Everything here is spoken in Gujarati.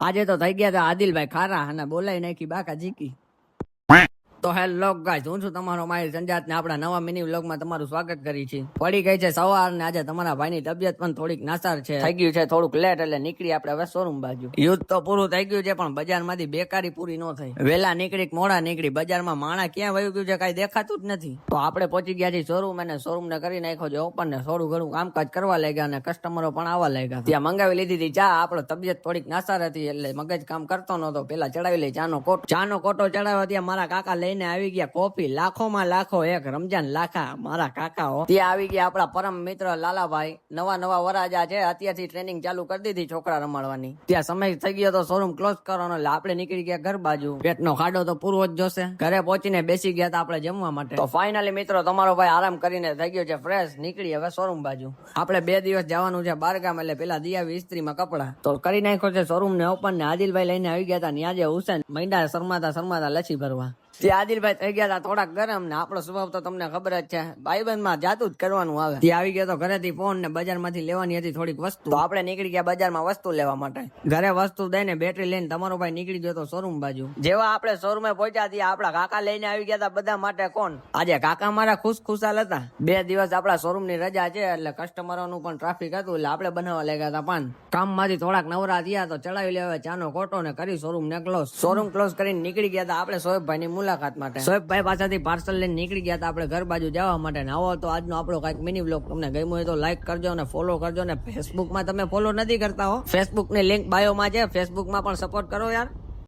આજે તો થઈ ગયા હતા આદિલભાઈ ખારા અને બોલાઈ નાખી બાકા જીકી. તો હેલો ગાઈસ, હું છું તમારો માહિર સંજાત ને આપણા નવા મિની વ્લોગમાં તમારું સ્વાગત કરી છે. પડી ગઈ છે સવાર ને આજે તમારા ભાઈની તબિયત પણ થોડીક નાસાર છે, થઈ ગયું છે થોડુંક લેટ, એટલે નીકળી આપણે હવે શોરૂમ બાજુ. યુદ્ધ તો પૂરું થઈ ગયું છે પણ બજારમાંથી બેકારી પૂરી ન થઈ. વેલા નીકળી મોડા નીકળી, બજારમાં માણા ક્યાં વયું ગયું છે કઈ દેખાતું જ નથી. તો આપણે પહોંચી ગયા છીએ શોરૂમ અને શોરૂમ ને કરી નાખ્યો છે ઓપન ને થોડું ઘણું કામકાજ કરવા લાગ્યા અને કસ્ટમરો પણ આવવા લાગ્યા. ત્યાં મંગાવી લીધી હતી ચા. આપણો તબિયત થોડીક નાસાર હતી એટલે મગજ કામ કરતો નતો. પેલા ચડાવી લઈ ચાનો કોટો ચડાવ્યો. ત્યાં મારા કાકા લઈને આવી ગયા કોફી. લાખોમાં લાખો એક રમજાન લાખા મારા કાકાઓ. ત્યાં આવી ગયા આપણા પરમ મિત્ર લાલાભાઈ. નવા વરાજા છે, અત્યારથી ટ્રેનિંગ ચાલુ કરી દીધી છોકરા રમાડવાની. ત્યાં સમય થઈ ગયો તો શોરૂમ ક્લોઝ કરવાનો એટલે આપણે નીકળી ગયા ઘર બાજુ. પેટનો ખાડો તો પૂરો જ જોશે. ઘરે પહોંચીને બેસી ગયા હતા આપણે જમવા માટે. તો ફાઇનલી મિત્રો તમારો ભાઈ આરામ કરીને થઈ ગયો છે ફ્રેશ. નીકળી હવે શોરૂમ બાજુ. આપણે 2 દિવસ જવાનું છે બારગામ, એટલે પેલા દિયાવી ઇસ્ત્રીમાં કપડા તો કરી નાખ્યો છે શોરૂમ ને ઓપન ને. આદિલભાઈ લઈને આવી ગયા હતા. ત્યાં જે હુસેન મૈંડા શરમાતા લસી ભરવા. ત્યાં આદિલભાઈ થઈ ગયા હતા થોડાક ગરમ ને આપણો સ્વભાવ તો તમને ખબર જ છે, ભાઈબંધ માં જાતું જ કરવાનું આવે. ત્યાં આવી ગયા તો ઘરેથી ફોન ને બજારમાંથી લેવાની હતી થોડીક વસ્તુ. તો આપણે નીકળી ગયા બજારમાં વસ્તુ લેવા માટે. ઘરે વસ્તુ દઈને બેટરી લઈને તમારો ભાઈ નીકળી ગયો તો શોરૂમ બાજુ. જેવા આપણે શોરૂમે પહોંચ્યા ત્યાં આપણા કાકા લઈને આવી ગયા હતા બધા માટે. કોણ આજે કાકા મારા ખુશાલ હતા. 2 દિવસ આપણા શોરૂમ ની રજા છે એટલે કસ્ટમરોનું પણ ટ્રાફિક હતું એટલે આપણે બનાવવા લાગ્યા હતા પાન. કામમાંથી થોડાક નવરા થયા તો ચડાવી લેવા ચાનો કોટો ને કરી શોરૂમ ને ક્લોઝ. શોરૂમ ક્લોઝ કરીને નીકળી ગયા હતા આપણે સોહેબભાઈ ની મુલાકાત માટે. સોહેબભાઈ પાસેથી પાર્સલ લઈને નીકળી ગયા હતા આપણે ઘર બાજુ જવા માટે. આવો તો આજનો આપણો કઈક મિની વ્લોગ તમને ગમ્યો હોય તો લાઈક કરજો અને ફોલો કરજો. ને ફેસબુકમાં તમે ફોલો નથી કરતા હો, ફેસબુક ની લિંક બાયોમાં છે, ફેસબુકમાં પણ સપોર્ટ કરો યાર.